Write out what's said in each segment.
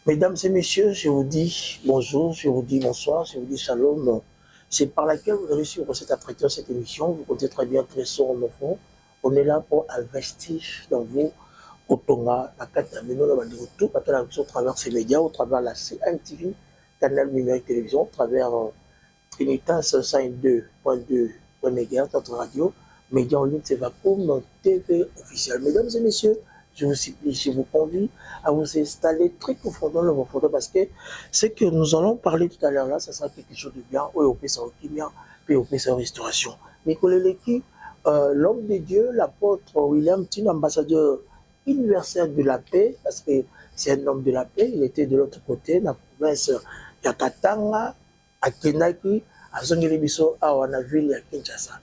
Mesdames et messieurs, je vous dis bonjour, je vous dis bonsoir, je vous dis shalom. C'est par laquelle vous avez suivre cette attraction, cette émission. Vous comptez très bien très sur nos fonds. On est là pour investir dans vous. Au Tonga, la Katamino, tout à travers ces médias, au travers la CNTV, Canal Numérique Télévision, au travers Trinitas 102.2 MHz, notre radio, média en ligne, c'est Vapoum, TV officielle. Mesdames et messieurs, je vous supplie, je vous convie à vous installer très profondément dans vos photos parce que ce que nous allons parler tout à l'heure là, ça sera quelque chose de bien. OEOP, c'est bien, POP, c'est restauration. Nicolas Leki, l'homme de Dieu, l'apôtre William Tin, ambassadeur universel de la paix, parce que c'est un homme de la paix, il était de l'autre côté, dans la province de Katanga, à Kenaki, à Zongelibiso, à la ville de Kinshasa.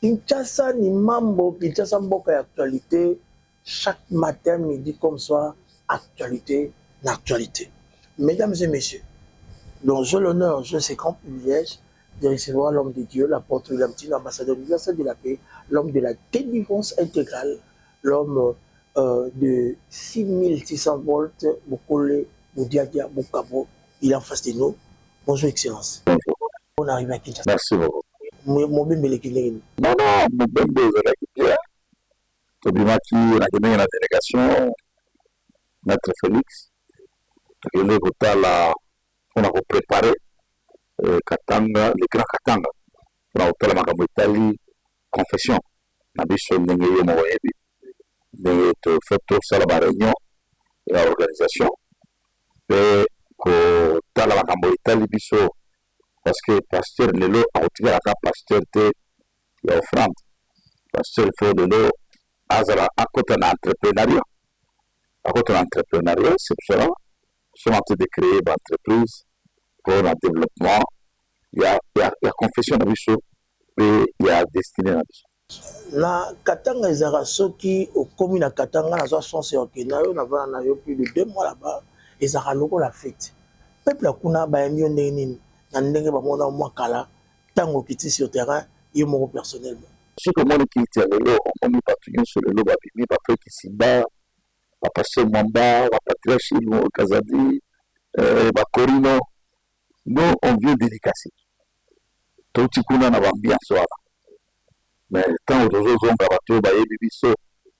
Kinshasa ni mambo, Kinshasa mboka actualité, chaque matin, midi comme soir, actualité, l'actualité. Mesdames et messieurs, donc j'ai l'honneur, j'ai ce grand privilège de recevoir l'homme de Dieu, l'apôtre William Tin, l'ambassadeur universel de la paix, l'homme de la délivrance intégrale, l'homme de 6600 volts, Bokole, Boudiadia, Bokabo, il est en face de nous. Bonjour, Excellence. Bonjour. On arrive à Kinshasa. Merci beaucoup. Mon bien belekile. Non, mon bien belekile. Tobimaki, la délégation, Maître Félix, on a préparé Katanga, le grand Katanga, on a opéré ma Italie, confession, na biso ndenge yo moyebi, ndenge to fait tout ça la réunion et l'organisation, et ko tala ma Italie biso, parce que pasteur Lelo a retiré la pasteur te la offrande, pasteur fait de l'eau à côté de l'entrepreneuriat. À côté de l'entrepreneuriat, c'est pour cela nous sommes en train de créer une entreprise pour le développement. Il y a confession de Bissau et il y a destiné de Bissau. Na Katanga ezara soki au commune à Katanga na chance au Kenayo na va na yo plus de 2 mois là-bas ezara loko la fête. Peuple kuna ba yami ndeni na ndenge ba mona mo kala tango kiti sur terrain yo mo personnellement. Ce que moi qui était là, on m'a pas tenu sur le lot ba bimi ba fait qui simba ba passer Mwamba, ba Patrice Chilo Kazadi, ba Corino. Nous on vient dédicacer. Tout kuna na bambia soir. Mais tant aux autres on va tout ba yebi biso.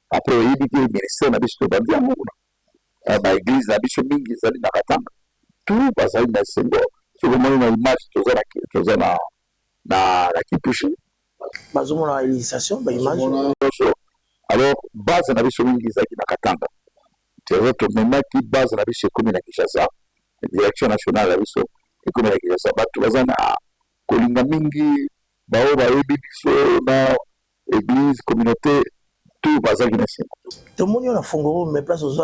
Après yebi ki ministère na biso bambia ngona. Ba église na biso mingi zali na Katanga. Tout bazali na sembo. Ce que moi na image toza na kipushi. Bazomo na réalisation ba image. Alors base na biso mingi zaki na Katanga. C'est vrai que même qui base na biso commune na Kinshasa, direction nationale na biso commune na Kinshasa, batu bazana kolinga mingi bao ba yebi biso na église communauté tout bazaki na sima. Tout le monde a fongoro mais place aux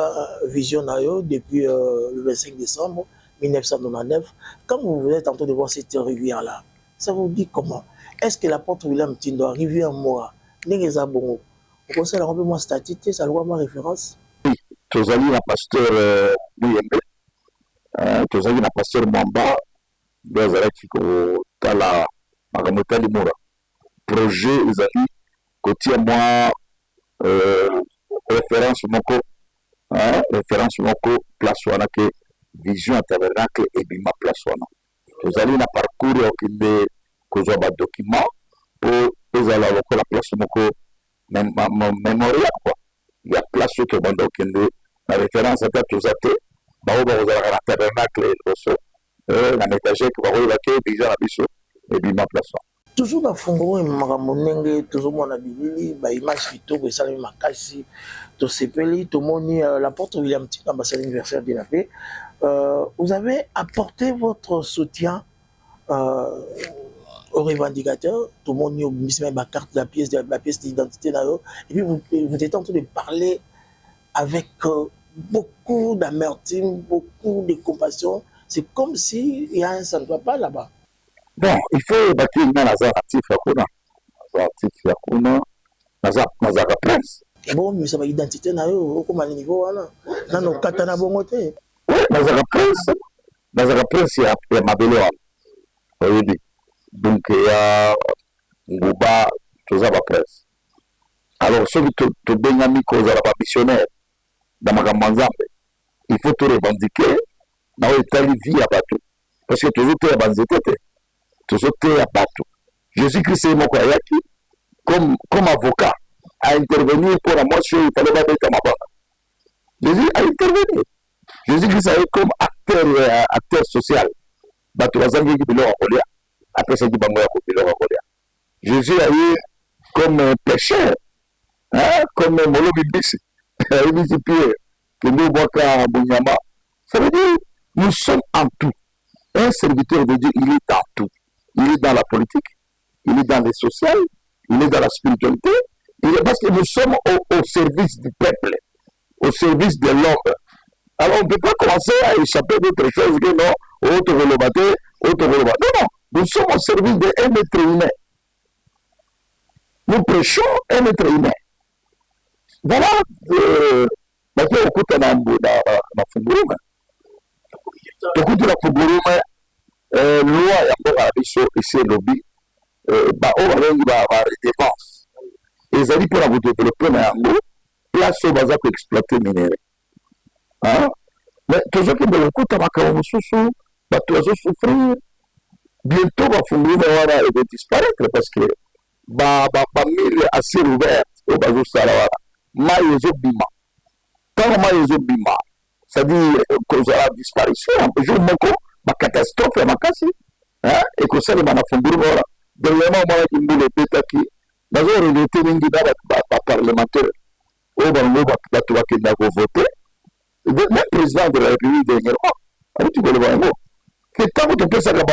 vision na yo depuis le 25 décembre 1999. Quand vous êtes en train de voir cette rivière là, ça vous dit comment? Est-ce que l'apôtre William Tin doit arriver à moi? N'engeza bongo. Au conseil, on peut moi statut, ça doit ma référence. Oui, tozali na pasteur Muyembe, tozali na pasteur Mwamba, bazalaki ko tala makamotali mura. Projet ezali kotia moi référence moko place wana ke vision à tabernacle et bima place wana. Tozali na parcours okinde kozwa ba document pour ezala lokola place moko mémorial quoi. Il y a place que banda okinde la référence à tozate bao ba kozala na tabernacle oso la métagère que ba koyeba ke vision na biso et bima place wana. Toujours dans Fongoro et Maramonenge, toujours mon abili, bah image photo, que ça ma makasi, to sepeli, to moni l'apôtre William Tin, ambassadeur universel de la paix. Vous avez apporté votre soutien aux revendicateurs, tout le monde a mis ma carte, la pièce d'identité là-haut, et puis vous êtes en train de parler avec beaucoup d'amertume, beaucoup de compassion. C'est comme s'il y a un ça ne va pas là-bas. Bon, il faut bâtir une narrative à Kuna, Nazara Prince. Bon, mais ça va identité na yo, comment le niveau là? Dans nos katana bongote. Oui, Nazara Prince, il y a Mabelo. Oui, donc il y a Ngouba, Tozaba Prince. Alors, ceux qui te baignent cause à la missionnaire, dans ma il faut te revendiquer na oyo etali vie ya bato parce que tozoteya banzete te tozoteya bato. Jésus-Christ ye moko ayaki comme avocat à intervenir pour la moitié il fallait pas mettre mabanga. Jésus a intervenu. Jésus-Christ a comme acteur social. Bato bazangi biloko kolia après ça dit bango ya biloko kolia. Jésus a eu comme pécheur, hein, comme molobi bisi. Il dit Pierre que nous boka bunyama. Ça veut dire nous sommes en tout. Un serviteur de Dieu, il est en tout. Il est dans la politique, il est dans les sociales, il est dans la spiritualité. Il est parce que nous sommes au service du peuple, au service de l'homme. Alors on ne peut pas commencer à échapper d'autres choses que non, autre relevateur, autre relevateur. Non, non, nous sommes au service d'un être humain. Nous prêchons un être humain. Voilà, maintenant on écoute dans Funguruma. Tokuti la Funguruma, loi ya mboka biso ici lobby, ba o balengi ba défense. Ezali pour vous développer na yango place oyo baza koexploiter minere. Mais toujours que balokuta makambo mosusu bato bazosouffrir bientôt bafunguruma wana eve disparaître parce que bamile à ciel ouvert oyo bazosala wana mai ezobima ntango mai ezobima c'est-à-dire kozala disparition jour moko bacatastrophe ya makasi ekosalema na funguruma wana dernièrement omonaki mbula ebetaki bazoregrete mingi na baparlementaire oyo bango bato bakenda kovote même président de la république dernièrement auti koloba yango ke ntango topesaka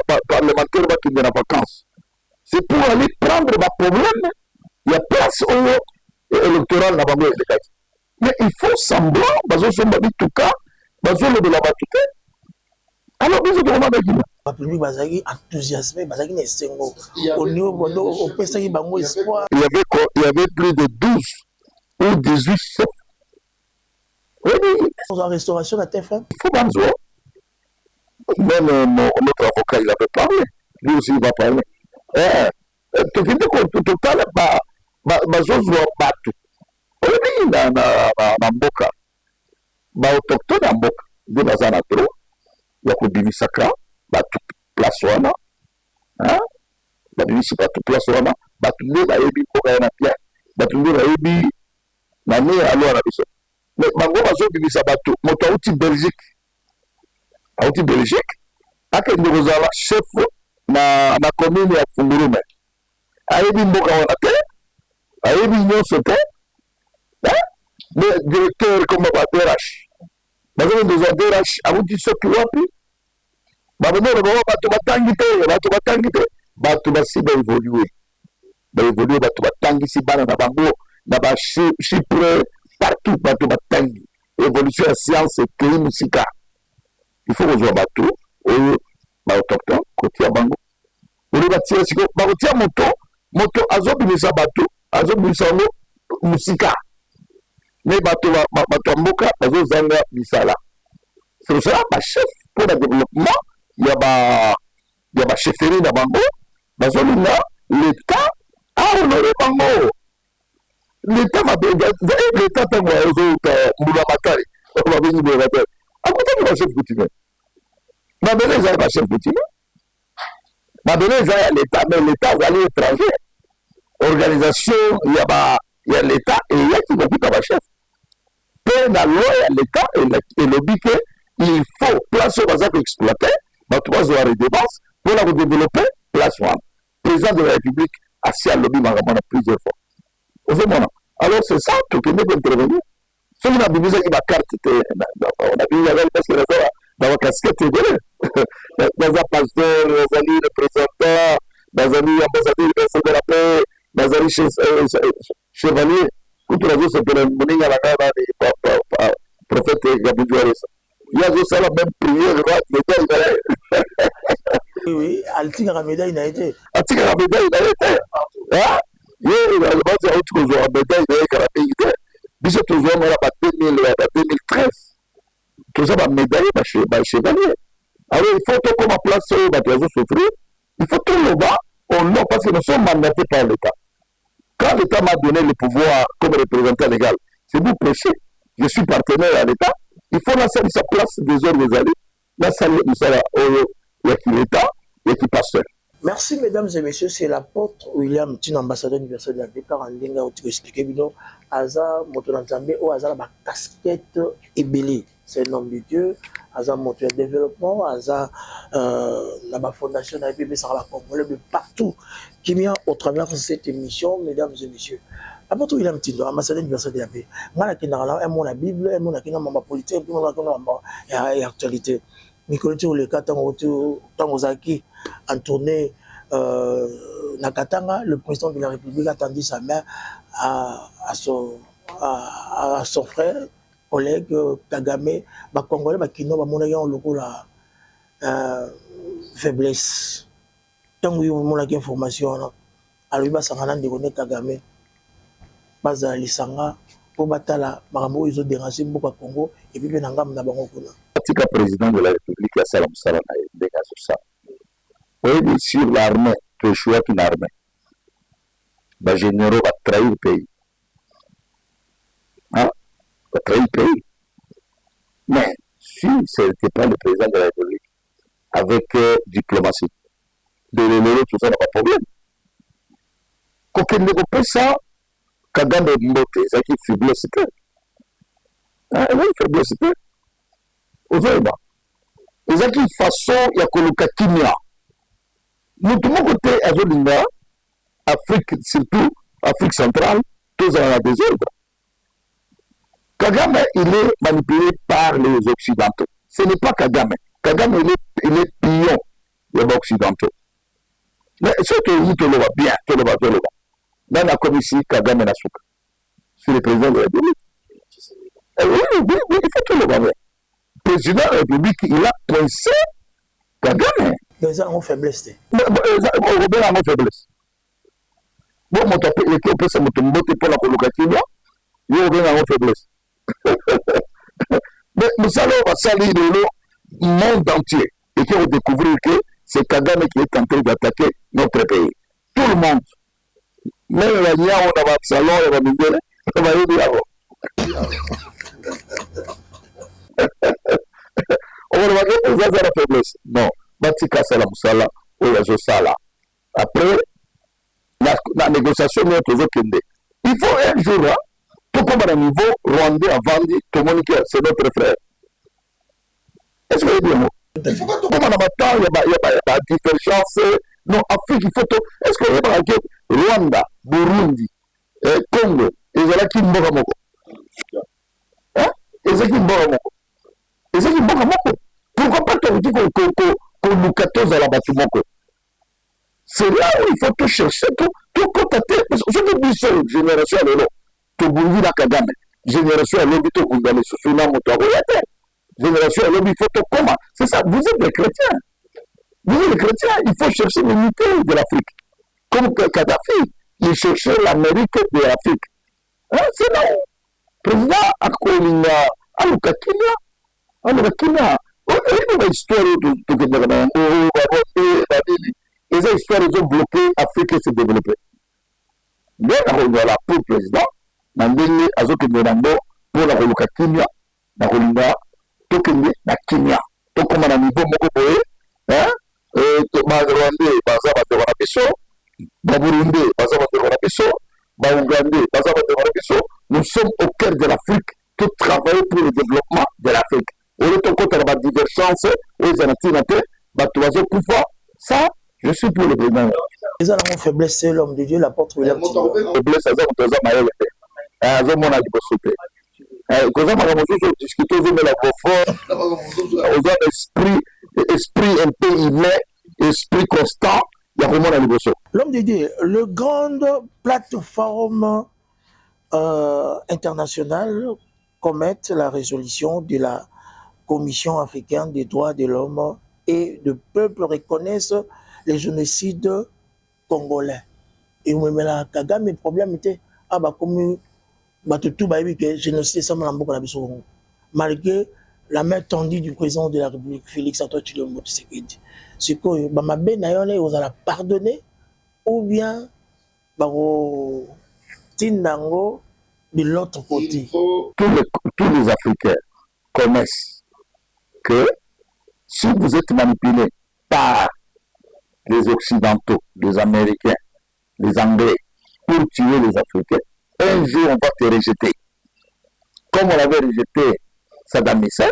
baparlementaire bakende na vacances c'est pour aller prendre baproblème ya place oyo électorale na bango elekaki mais il faut semblant bazosomba bituka bazolobela bato te alors biso tokomandakina bapublic bazalaki enthousiasmé bazalaki na esengo au niveau opesaki bango espoir. Il y avait plus de 12 ou 18 chefs. Oui, en restauration la TF1. Il faut banzo. Même notre avocat il avait parlé, lui aussi il va parler. Tokende ko total bazozwa bato oyebi na mboka baautochtone ya mboka nde baza na droit ya kobimisaka bato place wana babimisi bato place wana bato nde bayebi mboka ya na bien bato nde bayebi na ne ya aloa na biso mais bango bazobimisa bato moto auti Belgique akende kozala chef na commune ya Fungurume ayebi mboka wana te ayebi nyonso te mais directeur comme DRH bazokendeza DRH akuti soki wapi babonero bango bato batangi te bato basi baévolue bato batangisi bana na bango na bachipre partout bato batangi évolution ya science ekei musika il faut kozwa bato oyo baautochtone kotia bango oyo batia siko bakotia moto azobimisa bato azobimisa yango musika mais bato ya mboka bazozanga misala c'est ça bachef pour le développement ya bachefferie na bango bazolinga l'état ahonore bango l'état ntango azouta mbula matari babengi mbula matari akutaki bachef coutumier mabele ezali bachef coutumier mabele eza ya l'état mais l'état azali étranger organisation ya l'état eyaki kokuta bachef mpe na loi ya l'état elobi ke il faut place oyo baza koexploite bato bazwa redevance mpona kodéveloppe place wana président de la république asi alobi makambo na plusieurs fois ozomona alors c'est ça tokende kointervenir soki nabimisaki bakarte te nabimisaki parce que naza na bacasquette ebele naza pasteur nazali représentant nazali ambassadeur universel de la paix nazali chevalier kutu nazosepela moninga na ngai nani prophète Gabriel Aresa ye azosala même prière médaille na ye oui atikaka médaille na ye te atikaka médaille na ye te ye basi auti kozwa médaille na ye kala mingi te biso tozwa mona ba 2013 toza bamédaille bachevalier alors il faut tokoma place oyo bato bazosouffrir il faut toloba au nom parce que nous sommes mandatés par l'état quand l'état m'a donné le pouvoir comme représentant légal c'est vous prêcher je suis partenaire à l'état il faut lancer sa place des ordres des alliés basali misala oyo ya kileta ya kipasteur. Merci mesdames et messieurs, c'est l'apôtre William Tin, ambassadeur universel de la paix, car en ligne où tu expliquer bino aza moto nzambe ou aza ba casquette ebelé. C'est un homme de Dieu, aza moto de développement, aza la fondation de la paix ça va Congolais de partout qui vient au travers de cette émission mesdames et messieurs. Apôtre William Tin, ambassadeur universel de la paix. Ngala kinala un mot la Bible, un mot la kinala mamba politique, un mot la kinala mamba actualité. Mikoloti ou le tant Zaki en tournée Nakatanga, le président de la République a tendu sa main à son frère, collègue Kagame, Congolais, qui n'ont pas mon logo la faiblesse. Tant que vous avez information, alors il va s'en aller de Kagame, pas à l'Isanga, pour battre Marambo, ils ont dérangé beaucoup à Congo, et puis il y a un gars le président de la République, la Salam Salam, oui, sur l'armée, tu es choix qu'une armée. Les généraux vont trahir le pays. Hein? Va trahir le pays. Mais si ce n'était pas le président de la République, avec diplomatie, de l'euro, tout ça n'a pas de problème. Quand il ne peut ça, Kagame Mbote, c'est qui faiblesse. Oui, faiblesse. Vous avez une façon, il y a que Kimia. Nous, de mon côté, à Zolinga, Afrique, surtout Afrique centrale, tous en a désordre. Kagame, il est manipulé par les Occidentaux. Ce n'est pas Kagame. Kagame, il est pion des Occidentaux. Mais ce que vous te le voyez bien, te le voyez. Dans la commission, Kagame n'a pas. C'est le président de la République. Oui, il faut que le voyez. Le président de la République, il a pointé Kagame. Ils ont une faiblesse. Ils ont une faiblesse. Bon, mon tapé, l'équipe peut se mettre pour la colocation, ils ont une faiblesse. Mais nous allons saluer le monde entier et qui ont découvert que c'est Kagame qui est en train d'attaquer notre pays. Tout le monde. Même la Nia, on a salon, on va nous dire, on va y dire. On va dire que vous avez la faiblesse. Non. Batika Salam Sala, Oyazo Sala. Après, la négociation est toujours pendue. Il faut un jour, hein, tout comme à un niveau rwandais à Vandi, tout le monde qui c'est notre frère. Est-ce que vous dites, il faut que tout le monde en il y a divergence. Non, Afrique, il faut tout. Est-ce que vous avez dit Rwanda, Burundi, Congo, ils ont là qui Mbogamoko. Hein? Ils ont qui Mbogamoko. Ils ont qui Mbogamoko. Pourquoi pas te dire qu'on nous 14 à la Batumoko? C'est là où il faut tout chercher, tout contacter. Ce que dit cette génération à l'élo, tout Burundi la Kagame, génération à l'objet tout Bundale, Sousuna Motoagoyate, génération à l'objet, il faut tout comment? C'est ça, vous êtes des chrétiens. Vous êtes des chrétiens, il faut chercher l'unité de l'Afrique. Comme Kadhafi, il cherchait l'Amérique de l'Afrique. Hein, c'est là. Président Akolinga, Alukakina, une histoire les histoires ont bloqué l'Afrique se développer. Mais voilà, pour le président, Nandele Azokemerambo, pour la Roluka Kenya, la Rolinga, Tokende, la Kenya. Donc, comme on a un niveau Mokoboé, hein, Rwandais, Bazaba de Wanabiso, Baburundi, Bazaba de Wanabiso, Baougandais, Bazaba de Wanabiso, nous sommes au cœur de l'Afrique, tout travailler pour le développement de l'Afrique. Au lieu de compter la divergence, aux Anatinatés, Batoiseau pouvoir, ça, je suis pour le président. Ils ont une faiblesse, c'est l'homme de Dieu, la porte où il a faiblesse, c'est un homme qui a sauté. Quand on a discuté, on a la confort, on a esprit un peu humain, esprit constant, il y a vraiment la liberté. L'homme de Dieu, le grande plateforme internationale commettent la résolution de la Commission africaine des droits de l'homme et le peuple reconnaissent les génocides congolais. Et on me la Kagame, le problème était, ah bah comme tout bah oui que génocide ça m'a beaucoup la biso. Malgré la main tendue du président de la République Félix Antoine Tshilombo Tshisekedi. C'est que bah ma ben ayone on a pardonné ou bien bah tindango de l'autre côté. Tous les Africains connaissent que Si vous êtes manipulé par les Occidentaux, les Américains, les Anglais, pour tuer les Africains, un jour on va te rejeter. Comme on avait rejeté Saddam Hussein,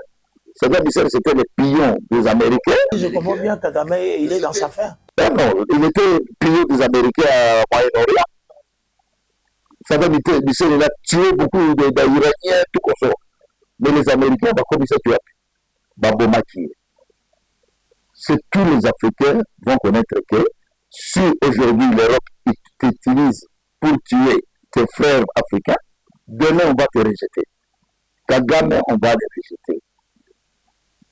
Saddam Hussein c'était le pion des Américains. Je comprends bien, Kagame, il est dans sa fin. Non, il était pion des Américains au Moyen-Orient. Saddam Hussein, il a tué beaucoup d'Iraniens, tout comme ça. Mais les Américains, comme ils sont tués, Babomaki. C'est tous les Africains vont connaître que si aujourd'hui l'Europe t'utilise pour tuer tes frères africains, demain on va te rejeter. Kagame, on va les rejeter.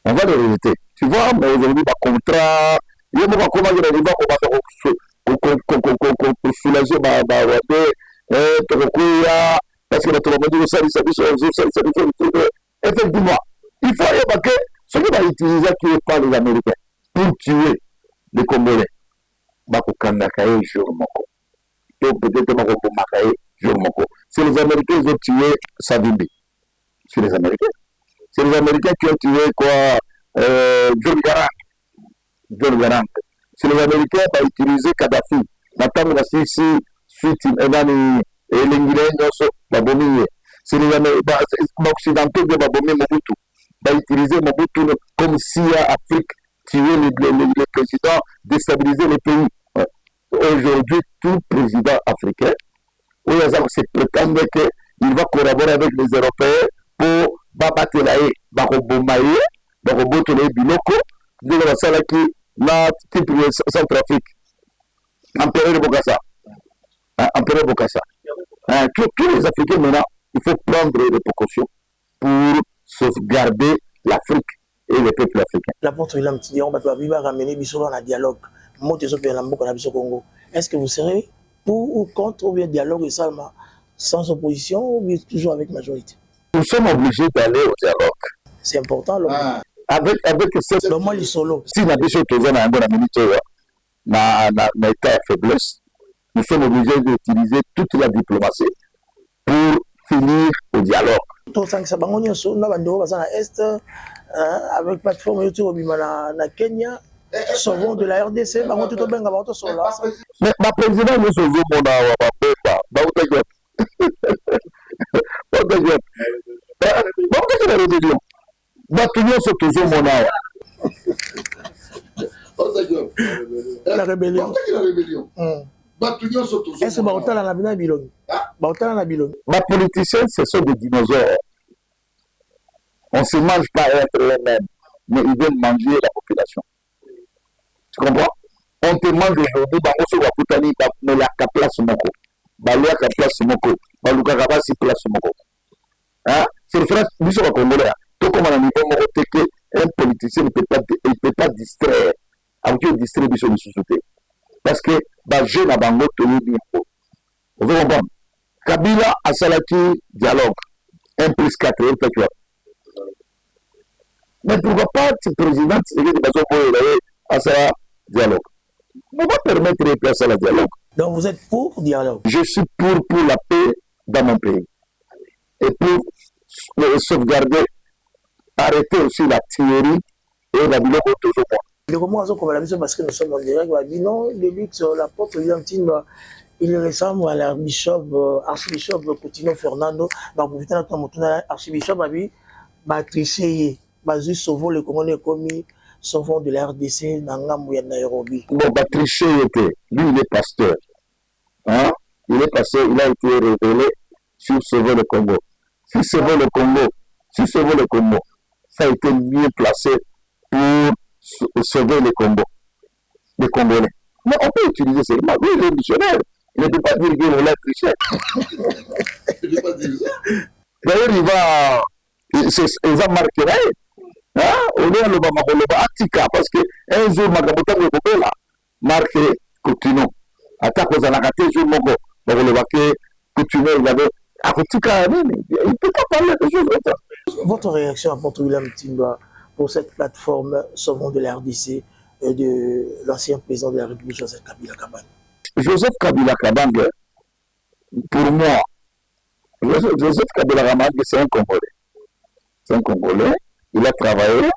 On va les rejeter. Tu vois, mais aujourd'hui, contrat, il y a beaucoup comment il arrive pour soulager parce que notre monde effectivement, il faut y que ce qui va utiliser qui est pas les Américains pour tuer les Congolais. Bakukandakaye jour moko. Donc peut-être Bakukandakaye jour moko. C'est les Américains qui ont tué Savimbi. C'est les Américains. C'est les Américains qui ont tué quoi John Garang. John Garang. C'est les Américains qui ont utilisé Kadhafi. Maintenant, la Sisi, suite, et l'Ingilais, Babomiye. C'est les Occidentaux de Babomiye Mobutu. Qui ont utilisé Mobutu comme si l'Afrique tuait les présidents, déstabiliser les pays. Aujourd'hui, tout président africain, se prétend qu'il va collaborer avec les Européens pour battre la haie, Barobomaye, Barobotole Biloko, de la salle qui la type Centrafrique. Empereur Bokassa. Empereur Bokassa. Tous les Africains maintenant, il faut prendre des précautions pour sauvegarder l'Afrique et les peuples africains. La porte William Tidion, on va ramener Bissot dans un dialogue. Congo. Est-ce que vous serez pour ou contre ou bien dialogue et seulement sans opposition ou bien toujours avec majorité? Nous sommes obligés d'aller au dialogue. C'est important. Avec cette... Le moins solo. Si la Bissot est dans un minute, dans l'état de faiblesse, nous sommes obligés d'utiliser toute la diplomatie pour finir au dialogue. Avec plateforme YouTube na Kenya, sauvons de la RDC, mais ma président nous sauvons mon la rébellion. Est-ce que ma politiciens, ce sont des dinosaures. On ne se mange pas être eux-mêmes, mais ils veulent manger la population. Tu comprends? On te mange aujourd'hui, mais la place moko. Balia ka place moko. Baluka ka basi place moko. C'est le frère, nous sommes congolais. Tout comme on a niveau un politicien ne peut pas distraire. Avec une distribution de société. Parce que, jeune à Bango, vous comprenez? Kabila a Salaki dialogue. 1 plus 4, mais pourquoi pas le président à ce dialogue? On va permettre de faire le dialogue. Donc vous êtes pour le dialogue? Je suis pour la paix dans mon pays. Et pour sauvegarder, arrêter aussi la théorie et la bilan toujours moi. Parce que nous sommes en direct, non, le lutte sur la porte, il ressemble à l'archbishop Coutinho Fernando. Donc, vous êtes archbishop, triché, sauvons le Congolais commis, sauvons de la RDC, dans Nairobi. Bon, triché était, lui, il est pasteur. Hein? Il est pasteur, il a été révélé sur sauver le Congo. Si sauver le Congo, ça a été mieux placé pour sauver le Congo, les Congolais. Mais on peut utiliser ces mots. Lui, il est missionnaire. Il ne peut pas dire qu'il l'a triché. Il ne peut pas dire ça. D'ailleurs, il va marquer là. On est le Atika parce qu'un jour, Magabotan est là. Marqué Coutinho. Attaque aux Anakaté, jour Mogo. Donc, le baquet, Coutinho, il avait. Atika, il ne peut pas parler de choses comme ça. Votre réaction à Porto William Timba pour cette plateforme Sauvons de la RDC de l'ancien président de la République, Joseph Kabila Kabange? Joseph Kabila Kabange, pour moi, Joseph Kabila Kabange, c'est un Congolais. C'est un Congolais. Il a travaillé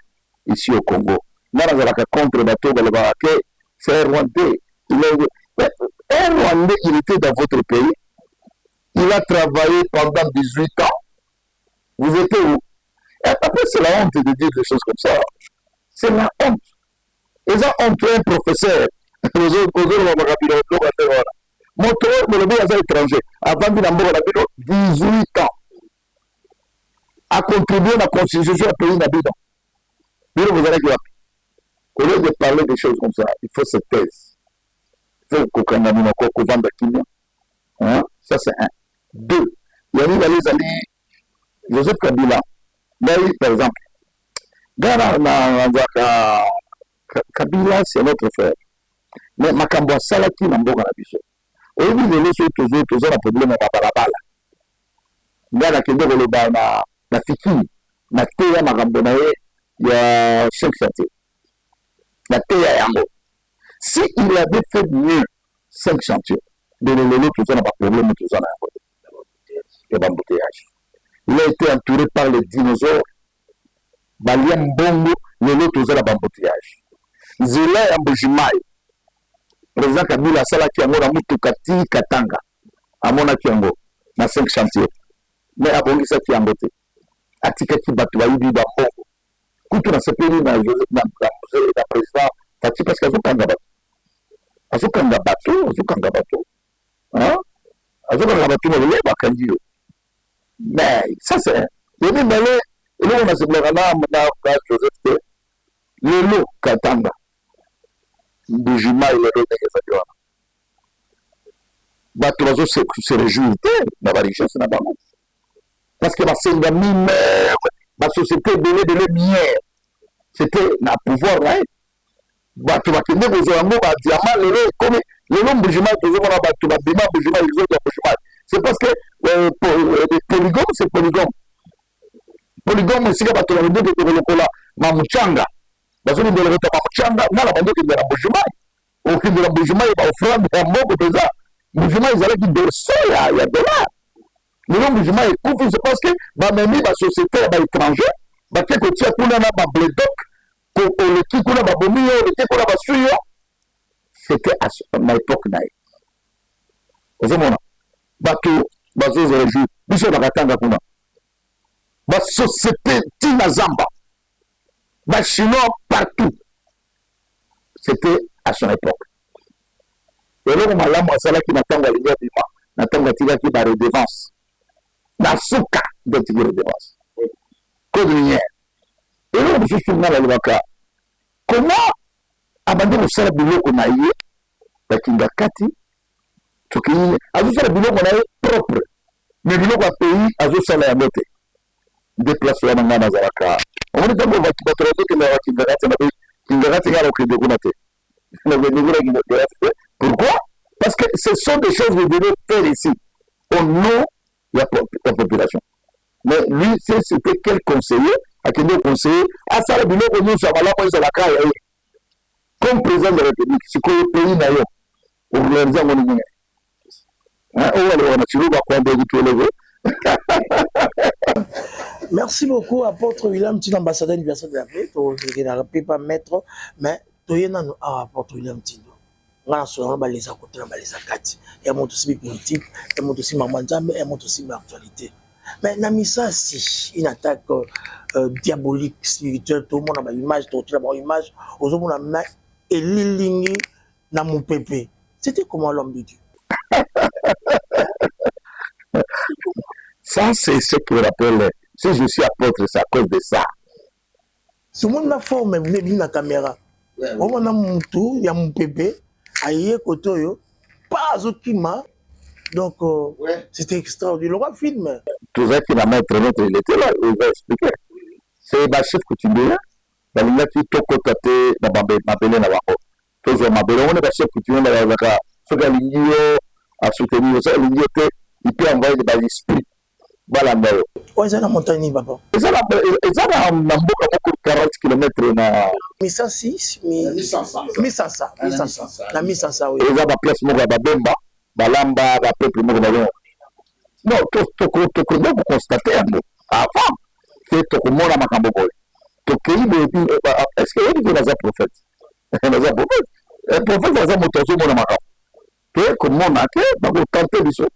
ici au Congo. Nana Zalaka contre bateau, c'est un Rwandais. Un Rwandais, il était dans votre pays. Il a travaillé pendant 18 ans. Vous étiez où? Et après, c'est la honte de dire des choses comme ça. C'est la honte. Ils ont honte un professeur. Montrez le pays à l'étranger. Avant de 18 ans. A contribué à la constitution du pays d'habitant. Vous allez dire, au lieu de parler des choses comme ça, il faut se taire. Il faut qu'on vende hein? Ça, c'est un. Deux, il y a les alliés. Joseph Kabila, par exemple, Kabila, c'est notre frère. Mais Makambo Salaki n'a pas de au lieu de laisser toujours un problème à Balabala. Gana Kendo Loba na Fiki, na Teya Makambonaye, il y a 5 chantiers. La Teya Yango. Si il avait fait mieux 5 chantiers, de l'Ololo, tout ça n'a pas de problème, tout ça n'a pas d'embouteillage. Il a été entouré par les dinosaures. Baliam Bongo, l'Ololo, tout ça n'a pas d'embouteillage. Zila Yambujimai. Président Kabila Salaki Yango, la Mutukati Katanga. Amona Kiango, na 5 chantiers. Mais Abongi Saki Yangote. Atika Kibatu, Ayubi Bambongo. Kutu na sepeli na président Fati parce qu'Azokanga Bato. Azokanga Bato. Hein? Azokanga Bato, mais Bakandio. Mais ça c'est. Il y a des mêlés, et là on a ce blagana, Joseph, Lolo Katanga. Bujima et le Ré Bato Bazo se réjouit dans la richesse n'a pas mal. Parce que la Sengami, la société de l'emière, c'était un pouvoir là. Bato Bakende Bozoango, Diamant, comme le nom Bujima, toujours on a Bato Bima, Bujima, les autres Bujima. C'est parce que polygone, c'est polygone. Polygone, c'est que Bato Bima, c'est le Mamuchanga. Bazo de la Mamuchanga, n'a la bande de la Bujima. Au fil de la Bujima, il va offrir un mot de ça. Bujima, ils allaient dire il y a de là. Le nom Bujima est couvert, c'est parce que même la société étrangère, quelque chose pour la Blédoc, pour le qui qu'on a Babomi, le qui qu'on a Suyo, c'était à l'époque. Vous avez Bato, Bazo, Zéréjou, Biso Bagatanga Kuna. La société Tina Zamba, les Chinois partout. C'était à son époque. Et là, on a la moiselle qui n'attend pas l'India Bima, n'attend pas Tiga qui va redevance. Dans ce cas de Tiga redevance. Code minière. Et là, on se souvient de la comment abandonner le salaire boulot qu'on a eu, la Kinga Kati, à vous faire le boulot qu'on a eu propre. Mais le boulot qu'on a payé, à vous salaire à noter. Déplacer la main dans la car. On est comme on va trouver que la Kinga Kati a le crédit qu'on a fait. Pourquoi? Parce que ce sont des choses que vous devez faire ici, au nom de la population. Mais lui, c'était quel conseiller, à quel conseiller, à ça, le boulot que nous sommes là, pour la caille, comme président de la République, c'est que le pays n'a pas, pour réaliser mon ligne. Merci beaucoup, apôtre William, tu es l'ambassadeur universel de la paix, tu ne peux pas mettre, mais tu es apôtre William Tindo. On a les à côté, les akati. Il y a aussi politique, il y a aussi Mamandjambe, il y a aussi l'actualité. Mais Namisa, si une attaque diabolique, spirituelle, tout le monde a une image, tout le monde a une image, aux hommes on a mis et l'illingi dans mon pépé. C'était comment l'homme de Dieu? Ça, c'est ce qu'on appelle, si je suis apôtre, c'est à cause de ça. Ce monde a formé, vous venez la caméra. On a mon tour, il y a mon pépé. Aïe, Kotoyo, pas Zokima. Donc, c'était extraordinaire. Le film. Tout ça qui va mettre notre, il était là, il va expliquer. C'est le chef que tu dis là. Dans le qui toko tate, dans ma belle na wako. Toujours ma belle, on est le chef que tu dis là, là, ce que l'ingio a soutenu, ça, l'ingio, il peut envoyer des esprits. Voilà, mais. Ouais, c'est la montagne, papa. Et ça, dans beaucoup 40 km na. 1106, 1100, la 1100, oui. Et ça, la place, moi, Babemba, Balamba, la peuple, moi, non, tout le monde constater avant que tout le monde a macambo. Tout est-ce que vous êtes un prophète? Un prophète. Un prophète, c'est un motoso, mon amaka. Que, comme on a fait, dans vos tenter biso.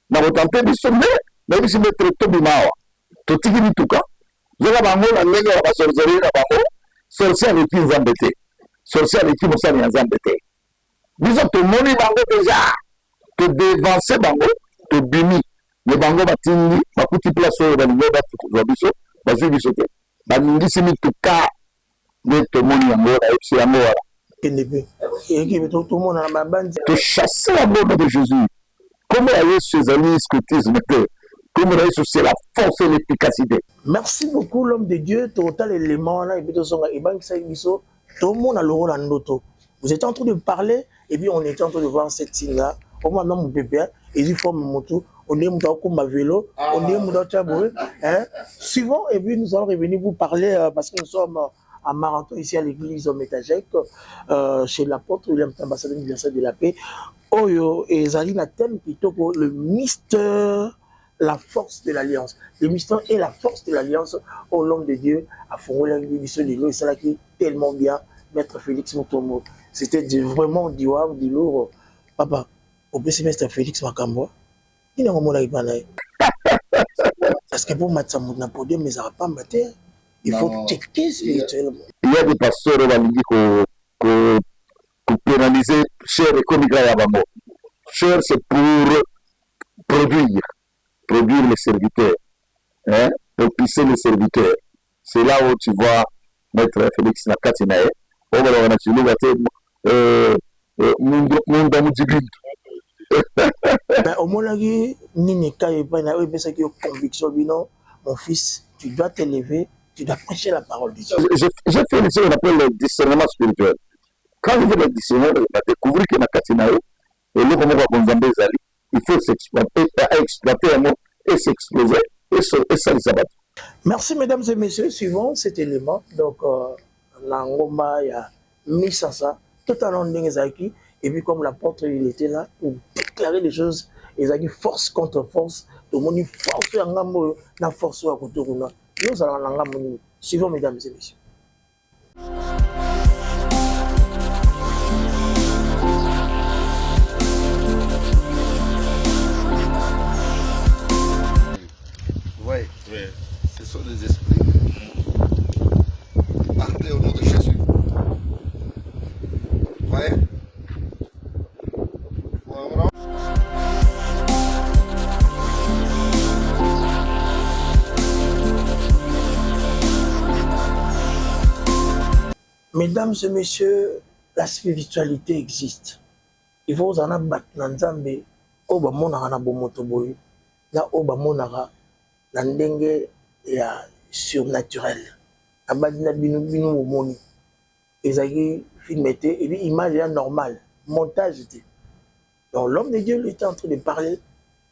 Dans vos tenter biso, mais vous mettez tout bimawa. Tout tiki ni tuka. Vous avez un mot, la langue, la sorcellerie, la bango. Sorcier avec qui vous embêtez. Sorcier avec qui vous embêtez. Vous avez tout le monde, bango déjà. Te devancer bango, te bimi. Le bango batindi, bakuti place au bango batukuzo, bazu bisote. Baningi simi tuka, ne te moni yango, epsi yango wala. Tout le monde a ma bande. De chasser la mort de Jésus. Comment aller sur les amis scoutisme? Comment aller sur la force et l'efficacité? Merci beaucoup, l'homme de Dieu. Total élément là, et puis tout le monde a le rôle en auto. Vous étiez en train de parler, et puis on était en train de voir cette scène-là. Au moment où mon bébé, il faut me moto, on est comme un vélo, on est mon chaboué. Suivant, et puis nous allons revenir vous parler parce que nous sommes en marathon ici à l'église Métagec, chez l'apôtre William, ambassadeur universel de la paix. Oyo et Zalina thème plutôt pour le mystère, la force de l'alliance. Le mystère et la force de l'alliance au l'homme de Dieu a fondé la mission de l'eau et ça qui tellement bien, Maître Félix Mutombo. C'était vraiment du lourd. Papa, au premier semestre Félix Makambo, il n'a pas de parce que pour mettre ça dans podium, mais ça va pas mater. Il faut checker spirituellement. Il y a des pasteurs qui pénaliser cher et comme il cher, c'est pour produire les serviteurs, hein, pour pisser les serviteurs. C'est là où tu vois Maître Félix Nakatinae. On va le au moins, mon fils, tu dois t'élever, tu dois prêcher la parole de Dieu. J'ai fait ce qu'on appelle le discernement spirituel. Quand je fais le discernement, on va découvrir que Nakatinae, et là, comment on va il faut exploiter un mot et s'exploser et ça les abattre. Merci mesdames et messieurs, suivant cet élément, donc Nangoma, il y a 1500, tout à l'heure d'Engezaki, et puis comme l'apôtre il était là pour déclarer les choses, ils ont dit force contre force, tout le monde dit force na force à côté de nous. Nous allons suivant mesdames et messieurs. Oui, ce sont des esprits. Partez au nom de Jésus. Voyez? Mesdames et messieurs, la spiritualité existe. Il faut en abattre dans Nzambe, oba monara bomoto boy, na oba monara na ndenge ya surnaturel. Abadina binu binu momoni. Ezaki filmé et puis image est normale, montage était. Donc l'homme de Dieu était en train de parler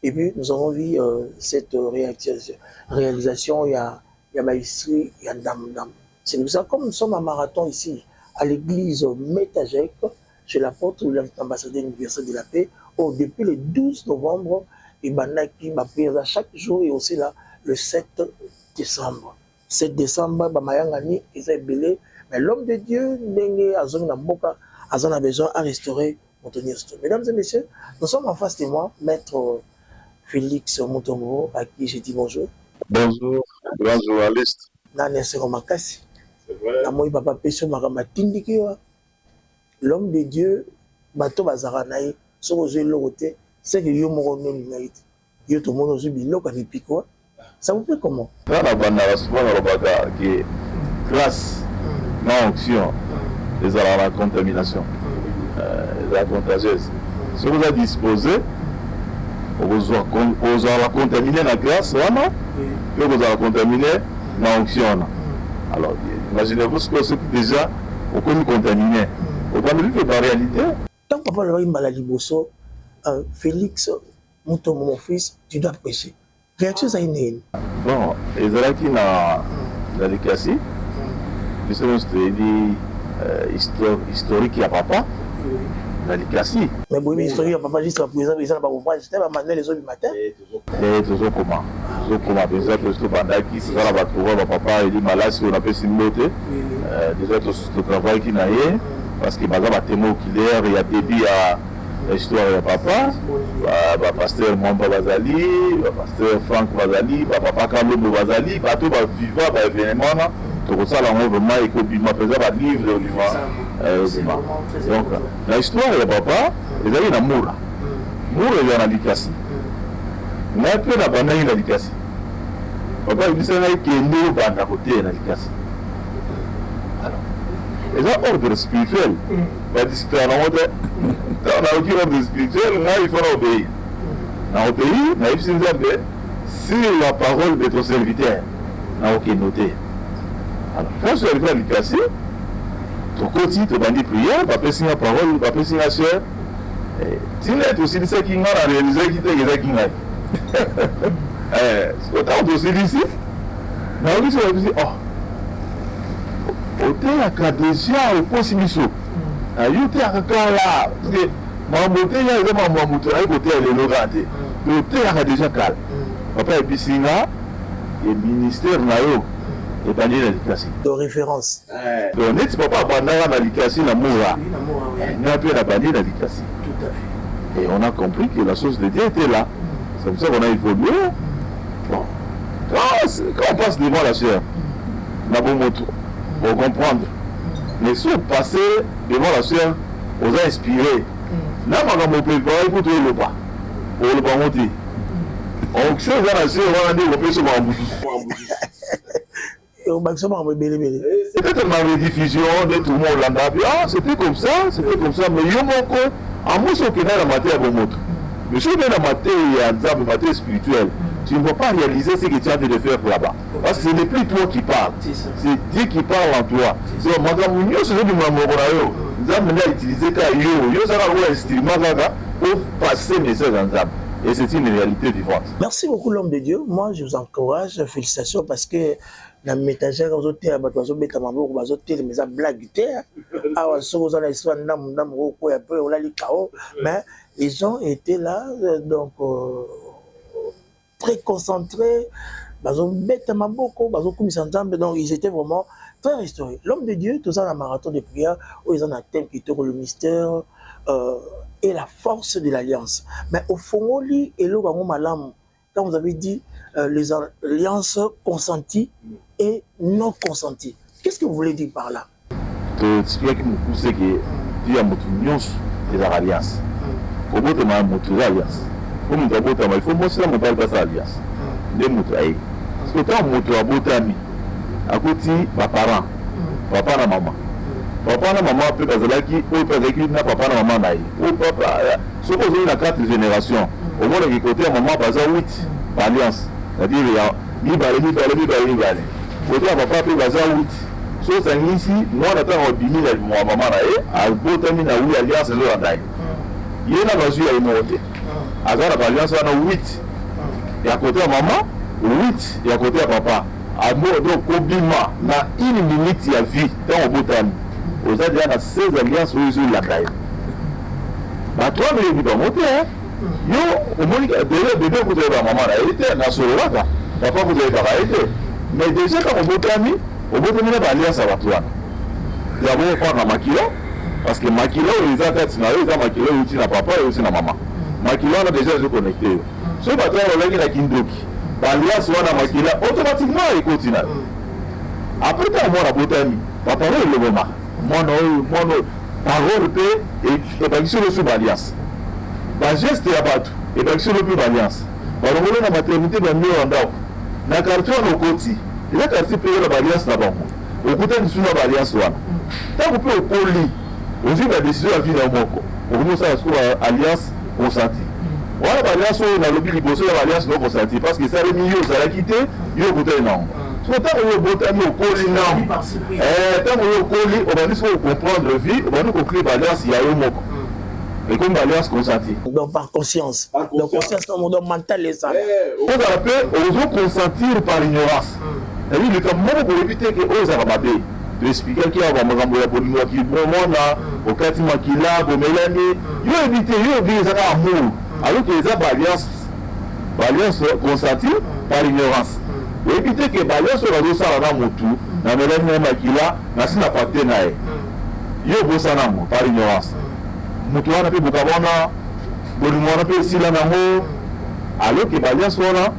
et puis nous avons vu cette réalisation, il y a maïstri, il y a dame. C'est pour ça comme nous sommes en marathon ici à l'église Métagec, chez l'apôtre William, ambassadeur universel de la paix, depuis le 12 novembre, et chaque jour et aussi là le 7 décembre. 7 décembre, Bamayangani, ils ont belé, mais l'homme de Dieu, Nenge, Azon Namboka, Azon a besoin à restaurer Montonier. Mesdames et messieurs, nous sommes en face de moi, Maître Félix Mutombo, à qui j'ai dit bonjour. Bonjour, grand journaliste. Nane Seromakasi. Namoy Papa Pesso Maratindiki. L'homme de Dieu, Bato Bazaranaï, Sorozo Loroté, c'est que yo morono l'inaït. Yo tout le monde aussi bilo quand il pique quoi. Ça vous fait comment? Quand on a souvent le qui est grâce, non onction, les à la contamination, la contagieuse. Si vous êtes disposé, vous allez la contaminer la grâce, vraiment, et vous allez la contaminer la onction. Alors, imaginez-vous ce que c'est déjà, on peut nous contaminer. Au point de vue de la réalité. Tant que papa a maladie bosso, Félix, mon fils, tu dois prêcher. Réaction ça une. Bon, et là qui n'a la déclassé, justement c'était dit historique à papa, la déclassé. Mais bon, historique à papa juste à présent, ils ont pas compris, c'était pas maintenant les autres du matin. Et toujours comment? tozokoma mpenza tosi tobandaki tozala bato oyo bapapa eli malasi oyo napesi mbote déjà totravaillaki na ye parce que baza batémoin oculaire ya début ya histoire ya papa bapasteur Mwamba bazali bapasteur Frank bazali bapapa Kalombo bazali bato baviva baévénement wana tokosala yango vraiment ekobima mpenza balivre obima donc na histoire ya papa ezali na mura eza na likasi ngai mpe na bandaki na likasi papa ebisa ngai kende obanda koteya na likasi eza ordre spirituel badiscutaka nango te ntango nayoki ordre spirituel ngai il faut na obéir na obéir nayebisi nzambe sur la parole de ton serviteur nakokende te alors quand je arrivé na likasi tokoti tobandi prière bapesi nga parole bapesi nga sœur ntina tosilisaki nga na réalisaki te ezaki ngai otango tosilisi nayoki babisi oteyaka déjà oposi biso yo oteyaka kala mambo oteya eza mambo ya moto naye koteya lelo kaka te me oteyaka déjà kala papa ebisi nga ministère na yo ebandi na likasi de référence. donc neti papa abandaka na likasi na mura nga mpe nabandi na likasi et on a compris que la chose de Dieu était là. C'est comme ça qu'on a évolué. Bon. Quand on passe devant la chair, on a bon mot pour comprendre. Mais si on passait devant la chair, on a inspiré. Là, on a préparé pour tout le pas. Pour le pas monter. Donc, chose à la chair, on a dit qu'on peut se voir en bouche. C'était tellement de diffusion de tout le monde là. C'était comme ça, mais il y a encore. En moins, on connaît la matière de moto. Mais si on est la matière spirituelle, tu ne vas pas réaliser ce que tu as de faire là-bas. Parce que ce n'est plus toi qui parles. C'est Dieu qui parle en toi. Donc, madame, nous sommes venus nous avons utilisé un instrument pour passer le message en Zam. Et c'est une réalité vivante. Merci beaucoup, l'homme de Dieu. Moi, je vous encourage. Félicitations parce que la métagère aux hôtels, à Batoiso, Betamambo, aux hôtels, mais à blague terre. Ah, on a l'histoire mais les gens étaient là, donc très concentrés. Donc, ils étaient vraiment très restaurés. L'homme de Dieu, tout ça, dans la marathon de prière, où ils ont un thème qui tourne le mystère. Et la force de l'alliance. Mais au fond, quand vous avez dit les alliances consenties et non consenties, qu'est-ce que vous voulez dire par là? C'est que Dieu a montré des alliances. Pour vous, il alliance. Pour vous, il faut montrer mon père pas alliance. Des moutons. Parce que quand on montre à Botami, à côté, mes parents, papa et maman. Papa na maman peut bazalaki ou peut-être na papa na maman naï ou papa ce que vous avez la 4 générations au moins de côté maman baza 8 alliance c'est-à-dire ni balé côté papa peut baza 8 so ça ici moi na temps obini la maman naï a botami na oui alliance zo andai yena bazu ya imote azara alliance na 8 ya côté maman 8 ya côté papa a modo kobima na une minute ya vie dans botami aux alliances à 16 alliances où ils ont la caille. Bah, toi, mais il va monter, hein. Yo, au moins, déjà, vous avez la maman, elle était, dans ce là, papa, vous avez pas arrêté. Mais déjà, quand on vote ami, on vote ami, l'alliance à la toi. Nous avons prendre la maquilla, parce que maquilla, ils ont fait, ils ont maquilla, ils ont papa et aussi la maman. Maquilla, on a déjà se connecté. Ce matin, on a la Kindoki. L'alliance, on a maquilla, automatiquement, il continue. Après, on a vote ami. Papa, il le moment. Mon parole peut et bien sur le sous alliance. Ba geste ya batu et bien sur le plus alliance. Ba ngolo na maternité ba mieux en dao. Na quartier no koti. Il a quartier peut la alliance na bango. Au côté de sous alliance wana. Tant que peut poli. Aujourd'hui la décision à vie na moko. Au nous ça soit alliance consentie. Voilà ba alliance na lobby liboso ya alliance non consentie parce que ça les milieux ça la quitter, yo côté non. Tant que vous êtes au colis, tant que vous êtes au colis, on va dire comprendre la vie, on va nous conclure l'alliance, il y a un mot. Et comme l'alliance consentie. Donc par conscience. Donc conscience, dans mon mental, ça. On appelle, on veut consentir par ignorance. C'est-à-dire, le temps pour éviter que aux arababés, de expliquer qu'il y a un moment pour nous qui au quatrième qui l'a, au mélanie, il faut éviter, il faut oublier ça amour. Alors que les alliances, Alliance consentie par ignorance. Et éviter que l'alliance soit dans le tout, dans le même makila, dans la partenaire. Yo bossana par ignorance. Mutuana pe bukabona, bolumwana pe sila namo, alors que l'alliance soit là,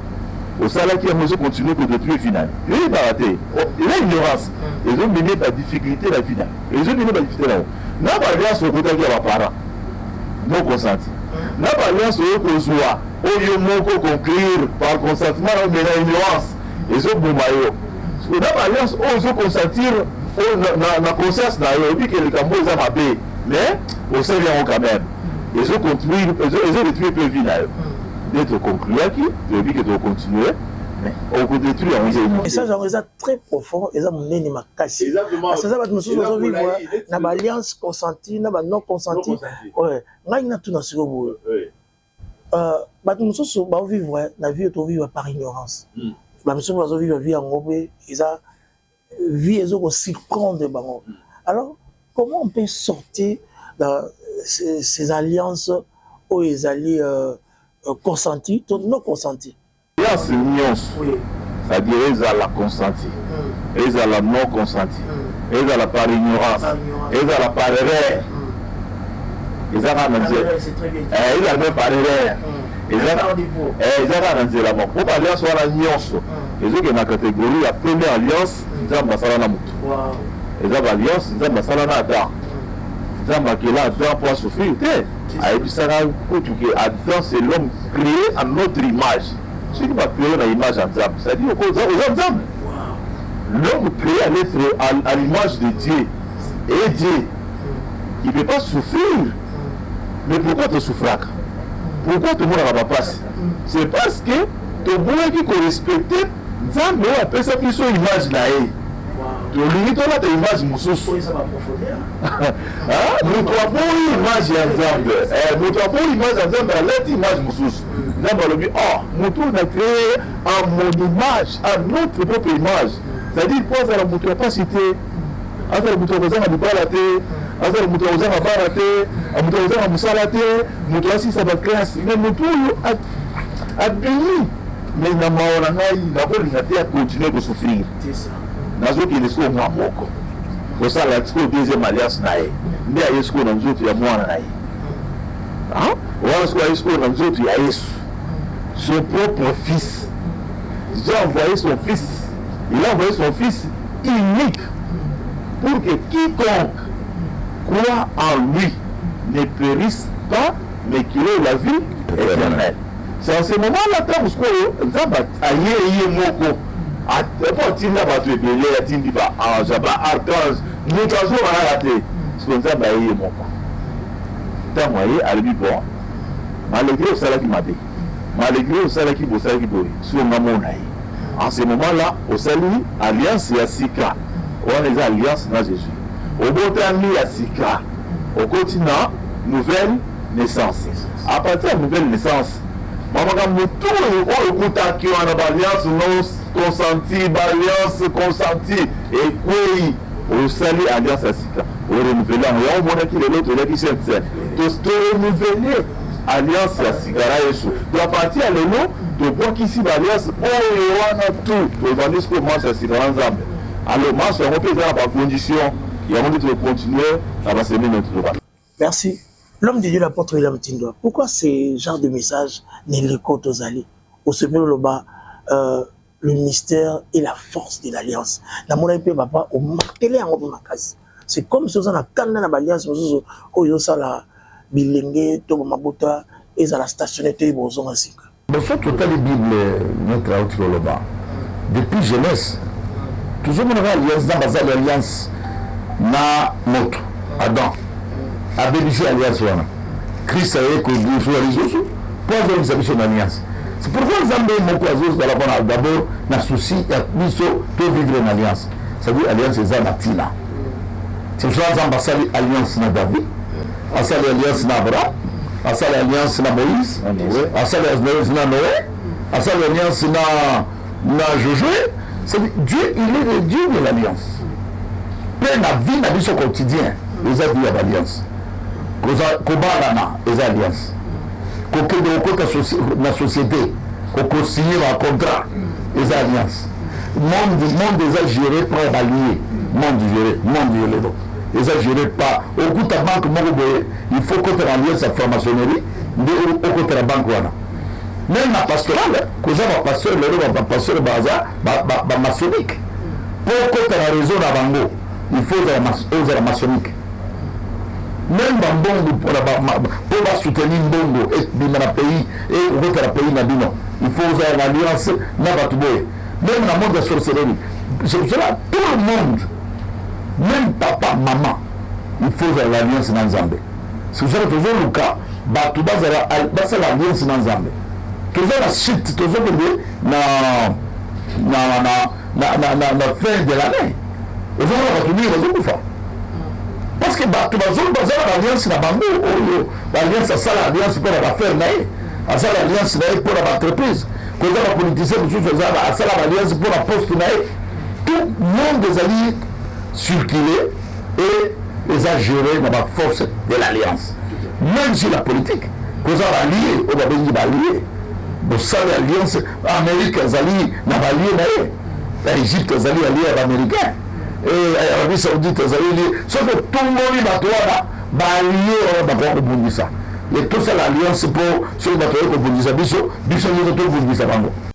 au salaire qui a besoin de continuer pour détruire final. Il est baraté. Il a ignorance. Ils ont mené la difficulté la finale. Ils ont mené la difficulté là-haut. N'a pas l'alliance au côté qui a parents. Non consenti. N'a pas l'alliance au côté soit. Au lieu de conclure par consentement, on met l'ignorance. Ils ont bon maillot. N'a pas l'alliance au consentir dans la conscience d'ailleurs. Et puis que les Cambodges ont mabé. Mais au sein quand même. Ils ont conclu, ils ont détruit peu final. D'être conclu à qui, de dire que tu continuer, mais on peut détruire. Et ça, genre, c'est très profond, et ça, mon nez m'a cassé. Exactement. Parce que ça, nous sommes vivre, dans l'alliance consentie, dans la non consentie. Ouais, là, il y a tout dans ce niveau. Nous sommes vivre, la vie est vivre par ignorance. Nous sommes vivre la vie en gobé, et ça, vie est aussi grande. Alors, comment on peut sortir dans ces alliances où ils allaient consenti, non consenti. L'alliance nuance, c'est-à-dire ils ont la consentie, ils ont la non consentie, ils ont la par ignorance, ils ont la par erreur. Ils ont la même par erreur. Ils ont la mort. Pour l'alliance soit la nuance, ils ont une catégorie, la première alliance, ils ont Basala Moutou. Ils ont l'alliance, ils ont Basala Adam. Ils ont marqué là Adam pour souffrir. Adam, c'est l'homme créé à notre image. Ce qui va créer une image en Adam, c'est-à-dire aux Adam. L'homme créé à l'image de Dieu. Et Dieu, il ne peut pas souffrir. Mais pourquoi tu souffres? Pourquoi tout le monde va passer? C'est parce que tu as qui respecter Dieu, mais après ça, tu as une image là. Tu as une image moussous. Nous avons une image ensemble. Nous avons une image ensemble, l'autre image moussous. Nous avons dit, oh, nous avons créé à mon image, à notre propre image. C'est-à-dire, quoi, ça ne peut pas citer. Ça ne peut pas citer. Azal mutu auza na barate, mutu auza na musalate, mutu asi sa ba classe, mais mutu a béni. Mais na maona ngai na ko lingatia continuer de souffrir. C'est ça. Nazo ki lesko mwa moko. Ko sala tiko deuxième alliance nae. Ndi a yesko na mzoto ya mwana nae. Hein? Wala sko yesko na mzoto ya Yesu. Son propre fils. Dieu a envoyé son fils. Il a envoyé son fils unique pour que quiconque croit en lui ne périsse pas, mais qu'il ait la vie éternelle. C'est en ce moment-là que nous avons moko. À partir de là, tu es belé, tu dis pas, ah, j'ai pas archange, nous avons raté. C'est comme ça que nous avons moko. Tu as moyen, à lui, bon, malgré le salaire qui m'a dit, malgré le salaire qui m'a dit, sur mon monaï. En ce moment-là, au salut, alliance et Sika, on a les alliances dans Jésus. Au Botani à Sika, au continent, nouvelle naissance. À partir de nouvelle naissance, maman tout qui a une alliance non consentie, alliance consentie, et quoi au salut alliance à Sika. Au renouveler, on voit qu'il est l'autre qui s'est fait. Donc, renouveler alliance à Sika. Donc, à partir de l'eau, de quoi qu'ici l'alliance, on a tout. Pour vendre ce que moi, c'est Sika ensemble. Alors, moi, je suis dans la condition. Il y a envie de continuer à semer notre droit. Merci. L'homme de Dieu, l'apôtre William Tindwa. Pourquoi ce genre de message n'est l'écoute aux alliés? Au sommet le bas, le mystère et la force de l'alliance. Dans mon épée, papa, on martelait en haut de ma case. C'est comme si on a canné dans l'alliance, on a la bilingue, tout le monde et la stationné, tout le monde ainsi. Dans ce total de Bible, notre autre le bas, depuis jeunesse, toujours on a l'alliance dans l'alliance. Na moto Adam a bénéficié alliance wana Christ a eu que Dieu soit les autres pour avoir une solution d'alliance. C'est pourquoi nous avons moko azos dans la bonne d'abord na souci ya biso pour vivre une alliance. C'est-à-dire alliance c'est Zanatina. C'est pour ça que nous avons alliance na David, asali alliance na Abraham, asali alliance na Moïse, asali alliance na Noé, asali alliance na Josué. C'est Dieu, il est le Dieu de l'alliance. Mais la vie n'a pas au quotidien, les alliances à l'alliance. Kobalana, les alliances. Côté de la société, qu'on signe un contrat, les alliances. Monde déjà géré par les alliés. Monde géré. Ils ont géré par. Au bout de la banque, il faut que tu aies alliance à la franc-maçonnerie, mais au côté de la banque. Même la pastorale, quand on va passer, le pasteur est maçonnique. Pour que tu aies la raison à Bango, il faut oser la maçonnique. Même Bambongo, pour soutenir Bongo et dans le pays, et au côté du pays, il faut oser l'alliance Nabatouboye. Même dans le monde de la sorcellerie. C'est pour cela, tout le monde, même papa, maman, il faut oser l'alliance dans Zambé. C'est pour cela que toujours le cas, tu vas l'alliance dans Zambé. Toujours la chute, toujours la fin de l'année. Ils vont retenir les autres. Parce que tu vas l'alliance dans Bango, l'alliance à ça, l'alliance pour la faire, à ça l'alliance pour l'entreprise. Quand on a politicien, à ça l'alliance pour la poste, tout le monde des alliés circulés et les a gérés dans la force de l'alliance. Même si la politique, quand on a allié, on va venir allié. Bon, ça l'alliance, l'Amérique, les alliés, n'a pas allié, l'Égypte, les alliés à l'Américain. Et l'Arabie Saoudite, les alliés, sauf que tout le monde va allier, on va pas rebondir ça. Et tout ça, l'alliance pour ceux qui vont rebondir ça,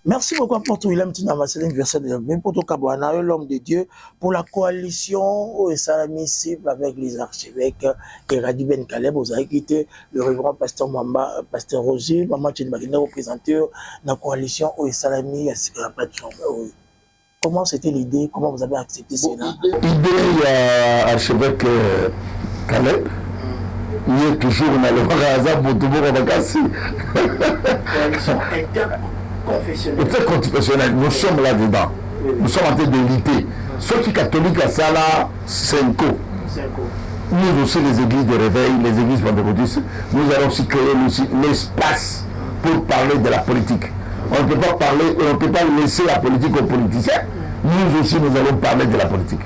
Merci beaucoup pour tout William Tinama, c'est l'anniversaire de même pour tout Kabouana, l'homme de Dieu, pour la coalition au Salami cible avec les archevêques et Radi Ben Caleb, vous avez quitté le révérend pasteur Mamba, pasteur Roger, Maman Tchenbagina, représenteur de la coalition au Salami, à la plateforme. Comment c'était l'idée? Comment vous avez accepté cela? L'idée, archevêque Caleb, il est toujours dans le hasard pour tout le monde. Coalition interconfessionnelle. Nous sommes là-dedans. Nous sommes en train de lutter. Ceux qui sont catholiques à ça, là, c'est un coup. Nous aussi, les églises de réveil, les églises pentecôtistes, nous allons aussi créer l'espace pour parler de la politique. On ne peut pas parler, on ne peut pas laisser la politique aux politiciens. Nous aussi, nous allons parler de la politique.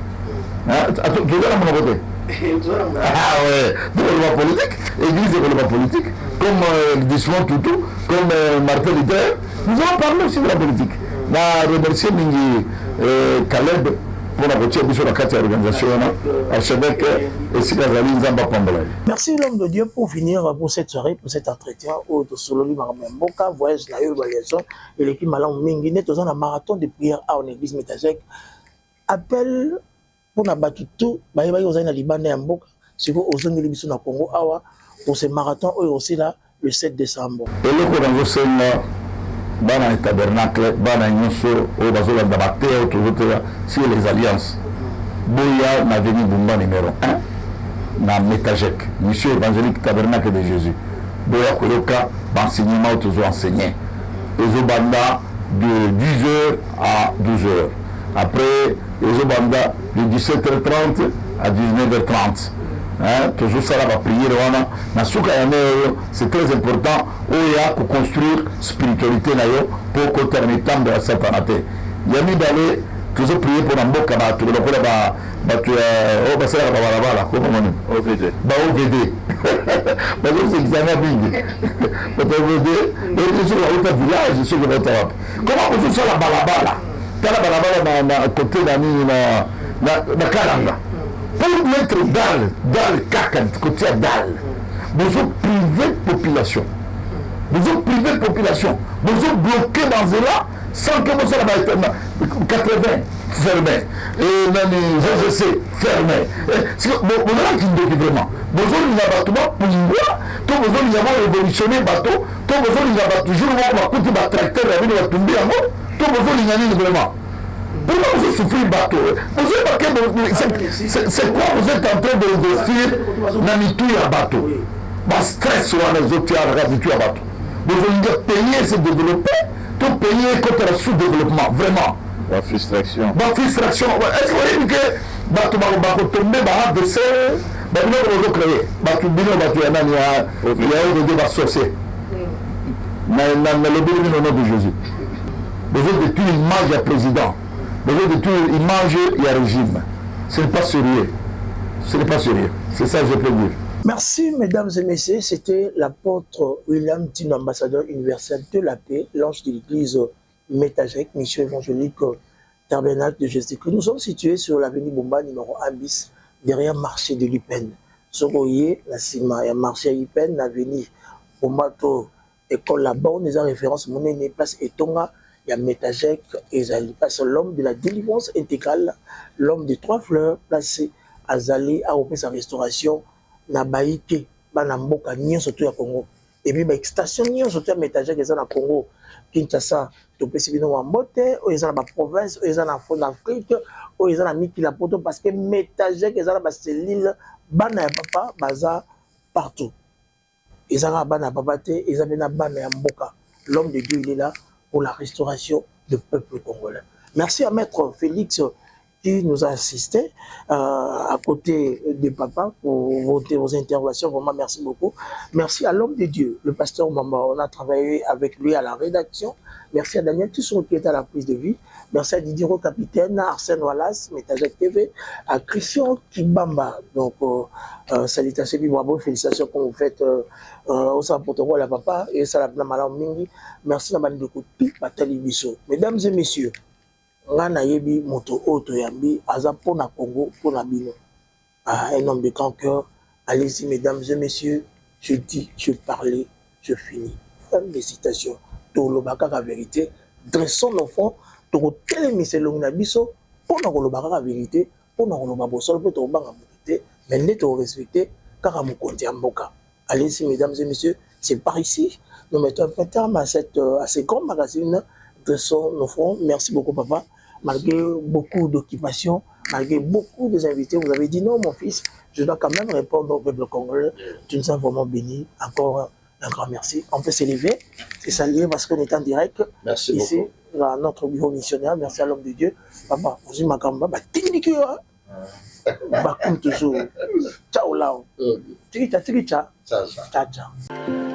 Tu veux la monopoté? Ah ouais, développement politique, église développement politique, comme Dismon Toutou, comme Martin Luther, nous allons parler aussi de la politique. Je remercie Mingi Caleb pour la voiture de la carte d'organisation, archevêque et Sikazali Nzamba Pambolay. Merci l'homme de Dieu pour finir pour cette soirée, pour cet entretien au Sololi Maramemboka, voyage la évaluation et l'équipe Malam Mingi, net dans un marathon de prière à l'église Métagek. Appel pour na tout, aux na Liban et Mboka, c'est aux zones de l'émission au Congo Awa pour ce marathon aussi là le 7 décembre. Et le Congo c'est là, dans le tabernacle, dans le Nyoso, au Bazola Dabate, sur les alliances. Boya n'a venu Bumba numéro 1, na Métagek, Monsieur évangélique tabernacle de Jésus. Boya Koyoka, l'enseignement toujours enseigné. Les Obanda de 10h à 12h. Après, les Obanda de 17h30 à 19h30. Toujours ça va prier. C'est très important pour construire la spiritualité pour que termine le temps de la satanité. Il y a mis d'aller toujours prier pour un mot comment on fait la balabala? Na côté na Kalanga. Pour mettre dans le caca, côté dalle, vous avez privé de population. Vous avez privé de population. Vous avez bloqué dans là sans que vous soyez 80 fermé. Et même les GGC fermé. Vous avez qui vraiment. Vous avez un abattement pour moi. Tout vous avez révolutionné bateau. Tout vous avez toujours un tracteur qui va tomber en haut. Tout vous avez vraiment. Pourquoi vous souffrez bateau? C'est quoi vous êtes en train d'investir dans le bateau? Le stress sur les autres à bateau. Vous voulez payer se développer, tout payer contre le sous-développement, vraiment. La frustration. La frustration. Est-ce que vous voyez que bateau va tomber, va baisser, va vous créer. Bateau il y a des associés. Mais le but au nom de Jésus. Vous avez détruire l'image du président. Vous avez détruire l'image du régime. Ce n'est pas sérieux. Ce n'est pas sérieux. C'est ça que je peux dire. Merci, mesdames et messieurs. C'était l'apôtre William Tin, ambassadeur universel de la paix, l'ange de l'église Métajec, mission évangélique Tabernacle de Jésus-Christ. Nous sommes situés sur l'avenue Bomba, numéro 1 bis, derrière le marché de l'Upen. Soroye, la Sima, il y a marché à l'Upen, l'avenue Bombato, école là-bas, on a référence, mon aîné, place Etonga, il y a Métajec, et Zali, parce que l'homme de la délivrance intégrale, l'homme des 3 fleurs, placé à Zali, à opérer sa restauration. Na baïke bana mboka nyonso to ya Congo et puis ba extension nyonso to ya Métajec eza na Congo Kinshasa to pesi bino wa mbote o eza na ba province o eza na fond d'Afrique o eza na mikila poto parce que Métajec eza na ba cellule bana ya papa baza partout eza na bana ya papa te eza na bana ya mboka. L'homme de Dieu il est là pour la restauration du peuple congolais. Merci à maître Félix qui nous a assisté à côté de papa pour vos interventions. Vraiment, merci beaucoup. Merci à l'homme de Dieu, le pasteur Mamba. On a travaillé avec lui à la rédaction. Merci à Daniel Tusson qui était à la prise de vie. Merci à Didier Capitaine, à Arsène Wallace, Métajec TV, à Christian Kibamba. Donc, salutations, bravo, félicitations comme vous faites au sein protocole à papa et ça la malam mingi. Merci à Bande de Coutu, Patali Bisso. Mesdames et messieurs, Ngana yebi moto oto yambi aza pona Congo pona bino. Un homme de grand cœur. Allez-y mesdames et messieurs, je dis, je parlais, je finis. Fin de citation. Tolobaka la vérité, dressons nos fonds, toko télémise l'ongna biso, pona kolobaka la vérité, pona koloba bosol pe to banga mokité, mais ne to respecter car mon compte mboka. Allez-y mesdames et messieurs, c'est par ici. Nous mettons un peu terme à ces grands magazines. Dressons nos fonds. Merci beaucoup papa. Malgré beaucoup d'occupations, malgré beaucoup des invités, vous avez dit non, mon fils, je dois quand même répondre au peuple congolais. Tu nous as vraiment bénis. Encore un grand merci. On peut s'élever, c'est saluer parce qu'on est en direct. Merci ici, beaucoup. Dans notre bureau missionnaire. Merci à l'homme de Dieu. Papa, vous êtes ma gamba, comme toujours. Ciao là. Ciao, ciao. Ciao, ciao.